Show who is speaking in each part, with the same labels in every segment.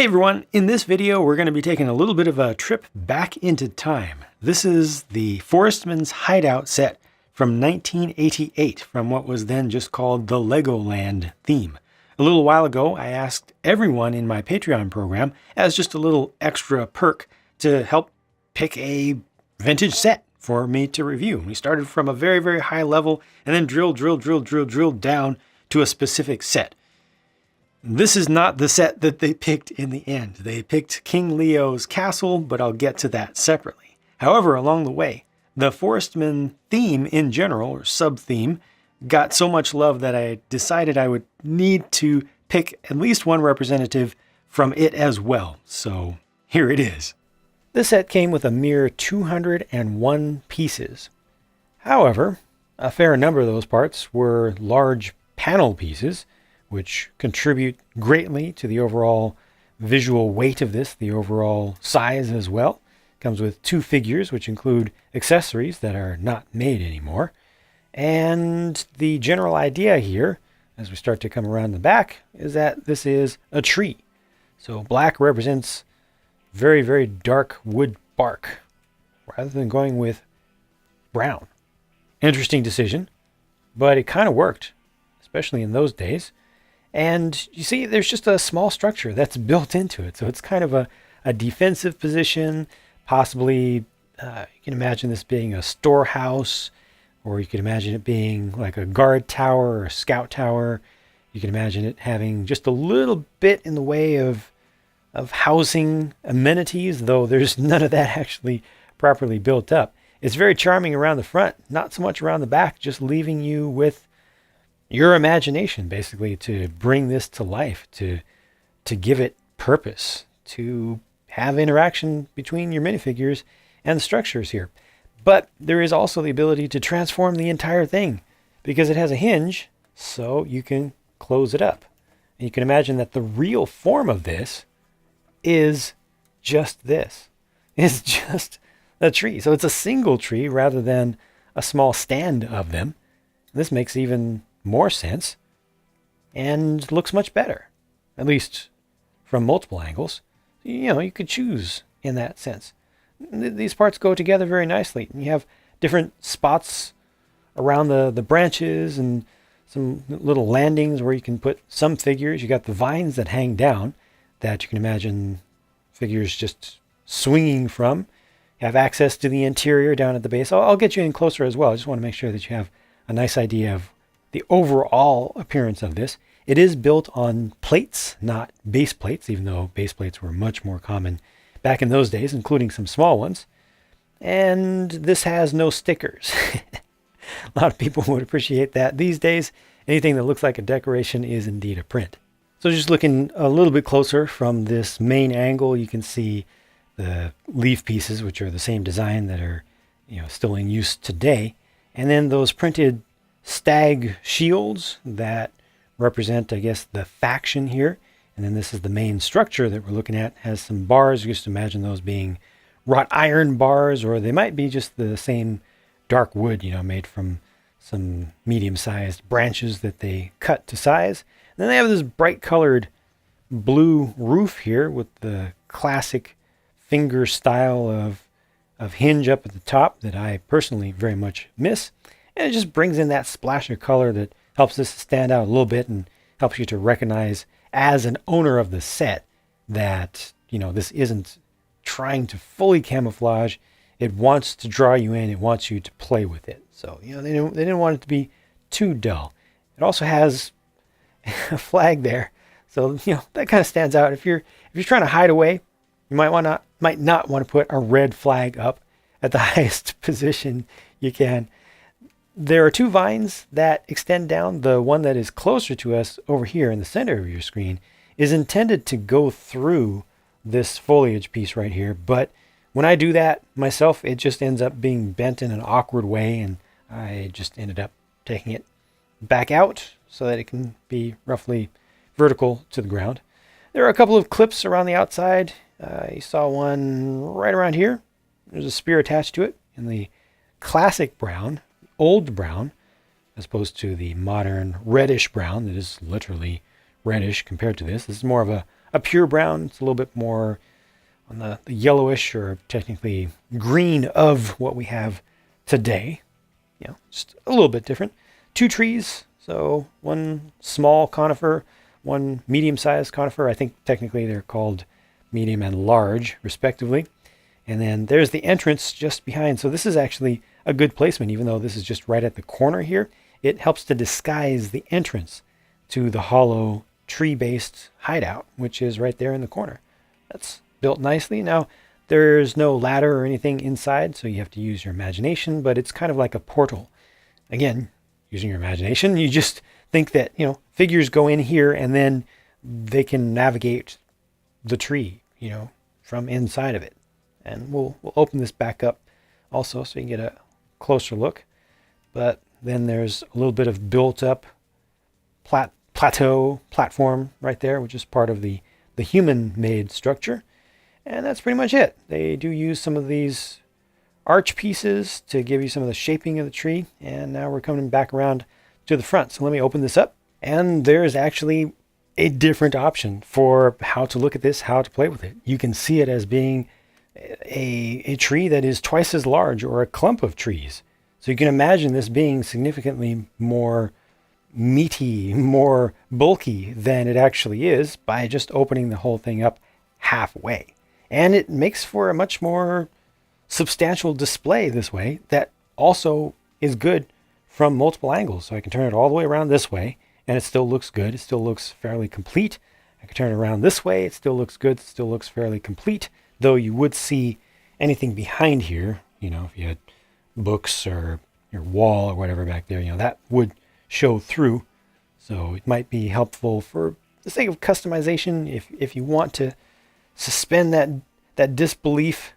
Speaker 1: Hey everyone, in this video we're going to be taking a little bit of a trip back into time. This is the Forestmen's Hideout set from 1988 from what was then just called the LEGOLAND theme. A little while ago I asked everyone in my Patreon program as just a little extra perk to help pick a vintage set for me to review. We started from a very, very high level and then drilled down to a specific set. This is not the set that they picked in the end. They picked King Leo's castle, but I'll get to that separately. However, along the way, the Forestmen theme in general, or sub-theme, got so much love that I decided I would need to pick at least one representative from it as well. So here it is. This set came with a mere 201 pieces. However, a fair number of those parts were large panel pieces, which contribute greatly to the overall visual weight of this, the overall size as well. Comes with 2 figures, which include accessories that are not made anymore. And the general idea here, as we start to come around the back, is that this is a tree. So black represents very, very dark wood bark, rather than going with brown. Interesting decision, but it kind of worked, especially in those days. And you see, there's just a small structure that's built into it. So it's kind of a defensive position. Possibly, you can imagine this being a storehouse, or you could imagine it being like a guard tower or a scout tower. You can imagine it having just a little bit in the way of housing amenities, though there's none of that actually properly built up. It's very charming around the front, not so much around the back, just leaving you with your imagination, basically, to bring this to life, to give it purpose, to have interaction between your minifigures and the structures here. But there is also the ability to transform the entire thing, because it has a hinge, so you can close it up. And you can imagine that the real form of this is just this. It's just a tree. So it's a single tree rather than a small stand of them. This makes even more sense and looks much better, at least from multiple angles. You could choose in that sense. These parts go together very nicely. You have different spots around the branches and some little landings where you can put some figures. You got the vines that hang down that you can imagine figures just swinging from. You have access to the interior down at the base. I'll get you in closer as well. I just want to make sure that you have a nice idea of the overall appearance of this. It is built on plates, not base plates, even though base plates were much more common back in those days, including some small ones. And this has no stickers. A lot of people would appreciate that. These days, anything that looks like a decoration is indeed a print. So just looking a little bit closer from this main angle, you can see the leaf pieces, which are the same design that are still in use today. And then those printed stag shields that represent, I guess, the faction here. And then this is the main structure that we're looking at. It has some bars. You just imagine those being wrought iron bars, or they might be just the same dark wood, made from some medium-sized branches that they cut to size. And then they have this bright colored blue roof here with the classic finger style of hinge up at the top that I personally very much miss. And it just brings in that splash of color that helps this stand out a little bit and helps you to recognize as an owner of the set that, this isn't trying to fully camouflage. It wants to draw you in. It wants you to play with it. So, they didn't want it to be too dull. It also has a flag there. So, that kind of stands out. If you're trying to hide away, you might not want to put a red flag up at the highest position you can. There are 2 vines that extend down. The one that is closer to us over here in the center of your screen is intended to go through this foliage piece right here. But when I do that myself, it just ends up being bent in an awkward way, and I just ended up taking it back out so that it can be roughly vertical to the ground. There are a couple of clips around the outside. You saw one right around here. There's a spear attached to it in the classic brown, old brown, as opposed to the modern reddish brown that is literally reddish compared to this. This is more of a a pure brown. It's a little bit more on the yellowish or technically green of what we have today. You know, just a little bit different. 2 trees, so one small conifer, one medium-sized conifer. I think technically they're called medium and large, respectively. And then there's the entrance just behind. So this is actually a good placement, even though this is just right at the corner here. It helps to disguise the entrance to the hollow tree-based hideout, which is right there in the corner. That's built nicely. Now, there's no ladder or anything inside, so you have to use your imagination, but it's kind of like a portal. Again, using your imagination, you just think that, you know, figures go in here and then they can navigate the tree, you know, from inside of it. And we'll open this back up also so you can get a closer look. But then there's a little bit of built up platform right there, which is part of the human-made structure. And that's pretty much it. They do use some of these arch pieces to give you some of the shaping of the tree. And now we're coming back around to the front. So let me open this up. And there's actually a different option for how to look at this, how to play with it. You can see it as being a tree that is twice as large, or a clump of trees. So you can imagine this being significantly more meaty, more bulky than it actually is by just opening the whole thing up halfway. And it makes for a much more substantial display this way that also is good from multiple angles. So I can turn it all the way around this way and it still looks good. It still looks fairly complete. I can turn it around this way. It still looks good. It still looks fairly complete, though you would see anything behind here. You know, if you had books or your wall or whatever back there, you know, that would show through. So it might be helpful for the sake of customization. If you want to suspend that disbelief,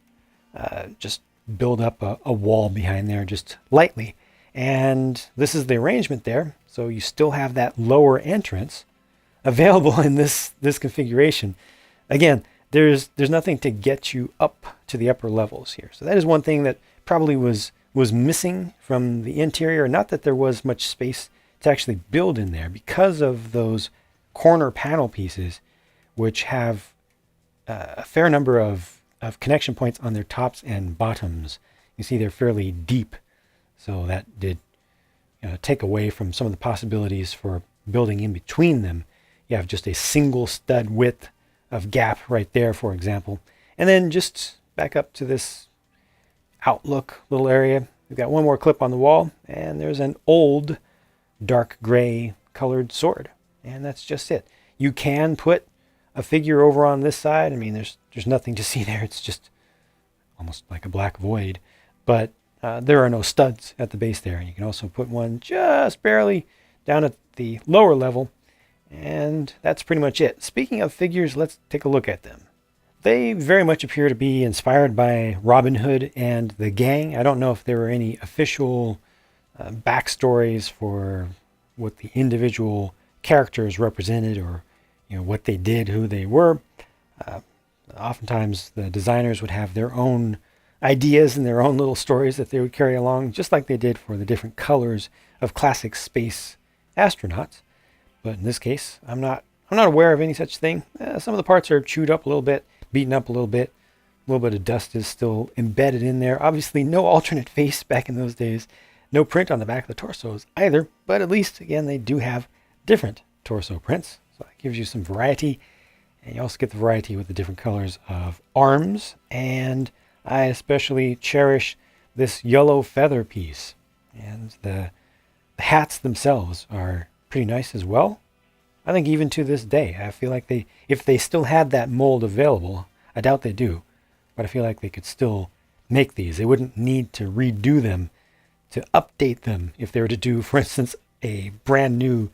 Speaker 1: just build up a wall behind there just lightly. And this is the arrangement there. So you still have that lower entrance available in this configuration. Again, there's nothing to get you up to the upper levels here. So that is one thing that probably was missing from the interior. Not that there was much space to actually build in there because of those corner panel pieces, which have a fair number of connection points on their tops and bottoms. You see they're fairly deep. So that did take away from some of the possibilities for building in between them. You have just a single stud width of gap right there, for example. And then just back up to this outlook little area. We've got one more clip on the wall, and there's an old dark gray colored sword. And that's just it. You can put a figure over on this side. I mean, there's nothing to see there. It's just almost like a black void. But there are no studs at the base there. You can also put one just barely down at the lower level. And that's pretty much it. Speaking of figures, let's take a look at them. They very much appear to be inspired by Robin Hood and the gang. I don't know if there were any official backstories for what the individual characters represented, or what they did, who they were. Oftentimes the designers would have their own ideas and their own little stories that they would carry along, just like they did for the different colors of classic space astronauts. But in this case, I'm not aware of any such thing. Some of the parts are chewed up a little bit, beaten up a little bit. A little bit of dust is still embedded in there. Obviously, no alternate face back in those days. No print on the back of the torsos either. But at least, again, they do have different torso prints. So it gives you some variety. And you also get the variety with the different colors of arms. And I especially cherish this yellow feather piece. And the hats themselves are pretty nice as well. I think even to this day, I feel like if they still had that mold available, I doubt they do, but I feel like they could still make these. They wouldn't need to redo them to update them if they were to do, for instance, a brand new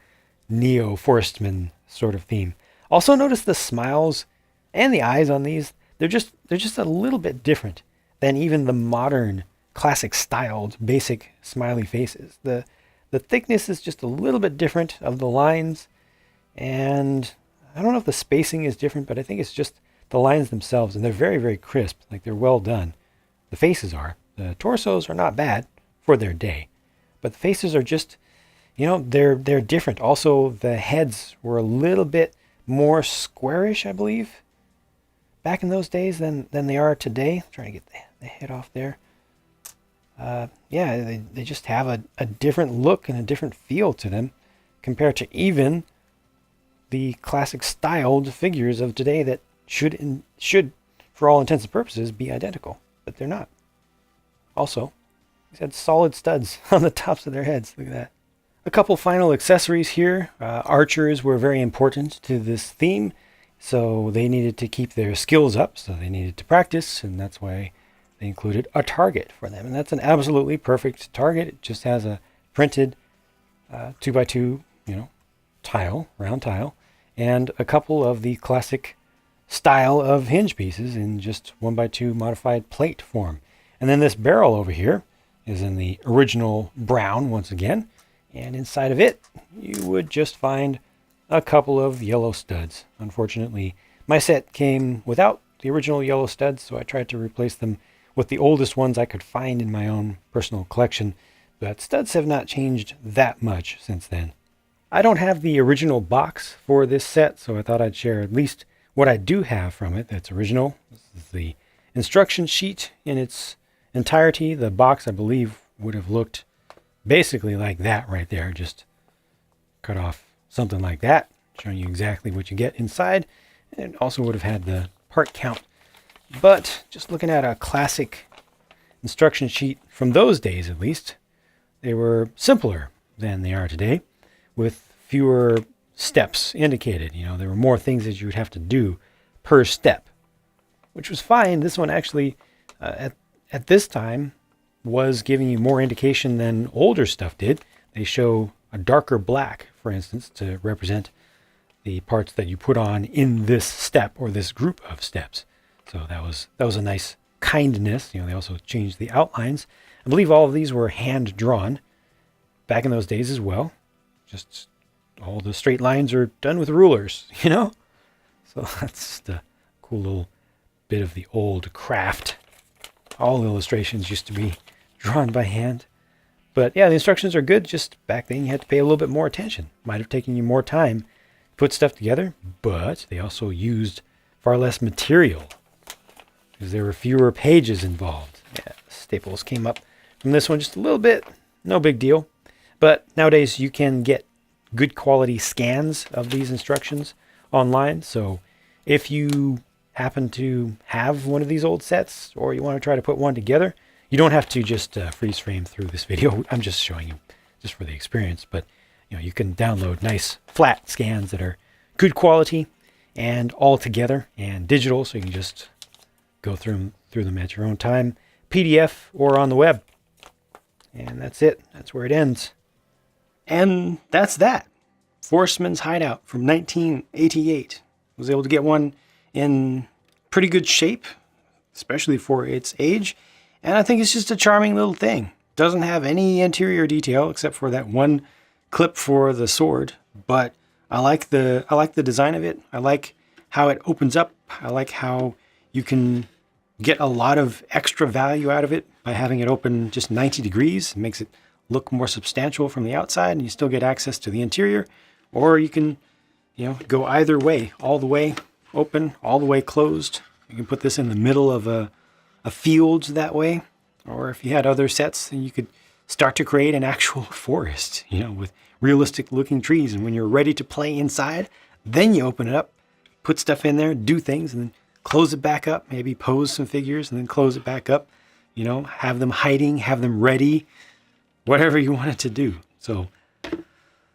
Speaker 1: Neo Forestmen sort of theme. Also notice the smiles and the eyes on these. They're just a little bit different than even the modern classic styled basic smiley faces. The thickness is just a little bit different of the lines, and I don't know if the spacing is different, but I think it's just the lines themselves, and they're very, very crisp, like they're well done. The faces are. The torsos are not bad for their day, but the faces are just, they're different. Also, the heads were a little bit more squarish, I believe, back in those days than they are today. I'm trying to get the head off there. Yeah, they just have a different look and a different feel to them compared to even the classic styled figures of today that should, for all intents and purposes, be identical, but they're not. Also, these had solid studs on the tops of their heads. Look at that. A couple final accessories here. Archers were very important to this theme, so they needed to keep their skills up, so they needed to practice, and that's why they included a target for them. And that's an absolutely perfect target. It just has a printed 2x2, tile, round tile, and a couple of the classic style of hinge pieces in just 1x2 modified plate form. And then this barrel over here is in the original brown once again, and inside of it you would just find a couple of yellow studs. Unfortunately, my set came without the original yellow studs, so I tried to replace them with the oldest ones I could find in my own personal collection, but studs have not changed that much since then. I don't have the original box for this set, so I thought I'd share at least what I do have from it that's original. This is the instruction sheet in its entirety. The box, I believe, would have looked basically like that right there. Just cut off something like that, showing you exactly what you get inside. And it also would have had the part count. But just looking at a classic instruction sheet from those days, at least, they were simpler than they are today, with fewer steps indicated. There were more things that you would have to do per step, which was fine. This one actually, at this time, was giving you more indication than older stuff did. They show a darker black, for instance, to represent the parts that you put on in this step or this group of steps. So that was a nice kindness. They also changed the outlines. I believe all of these were hand drawn back in those days as well. Just all the straight lines are done with rulers, So that's just a cool little bit of the old craft. All illustrations used to be drawn by hand. But yeah, the instructions are good. Just back then you had to pay a little bit more attention. Might have taken you more time to put stuff together, but they also used far less material because there were fewer pages involved. Yeah, staples came up from this one just a little bit. No big deal. But nowadays you can get good quality scans of these instructions online. So if you happen to have one of these old sets or you want to try to put one together, you don't have to just freeze frame through this video. I'm just showing you just for the experience. But you can download nice flat scans that are good quality and all together and digital, so you can just go through them at your own time, PDF or on the web. And that's it. That's where it ends. And that's that. Forestmen's Hideout from 1988. Was able to get one in pretty good shape, especially for its age. And I think it's just a charming little thing. Doesn't have any interior detail except for that one clip for the sword, but I like the design of it. I like how it opens up. I like how you can get a lot of extra value out of it by having it open just 90 degrees. It makes it look more substantial from the outside, and you still get access to the interior. Or you can, go either way, all the way open, all the way closed. You can put this in the middle of a field that way. Or if you had other sets, then you could start to create an actual forest, with realistic looking trees. And when you're ready to play inside, then you open it up, put stuff in there, do things, and then close it back up, maybe pose some figures and then close it back up, have them hiding, have them ready, whatever you want it to do. So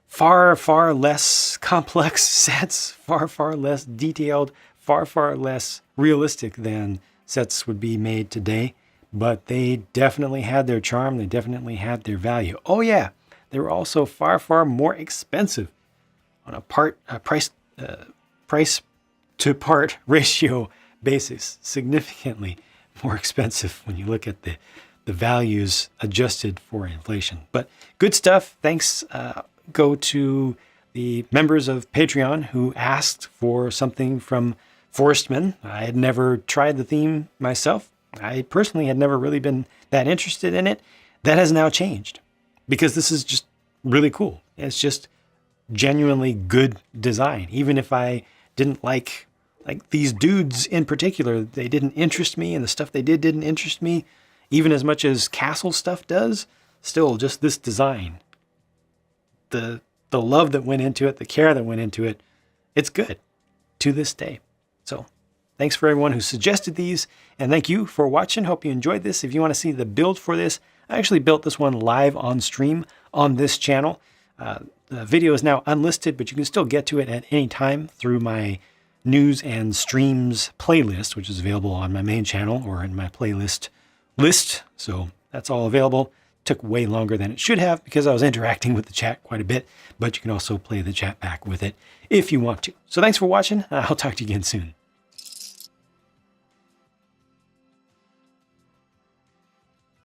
Speaker 1: far, far less complex sets, far, far less detailed, far, far less realistic than sets would be made today. But they definitely had their charm. They definitely had their value. Oh yeah, they were also far, far more expensive on a price to part ratio basis. Significantly more expensive when you look at the values adjusted for inflation. But good stuff. Thanks go to the members of Patreon who asked for something from Forestmen. I had never tried the theme myself. I personally had never really been that interested in it. That has now changed because this is just really cool. It's just genuinely good design. Even if I didn't like these dudes in particular. They didn't interest me, and the stuff they didn't interest me, even as much as castle stuff does. Still, just this design, the love that went into it, the care that went into it, it's good to this day. So thanks for everyone who suggested these, and thank you for watching. Hope you enjoyed this. If you want to see the build for this, I actually built this one live on stream on this channel. The video is now unlisted, but you can still get to it at any time through my news and streams playlist, which is available on my main channel or in my playlist list. So that's all available. Took way longer than it should have because I was interacting with the chat quite a bit, but you can also play the chat back with it if you want to. So thanks for watching. I'll talk to you again soon.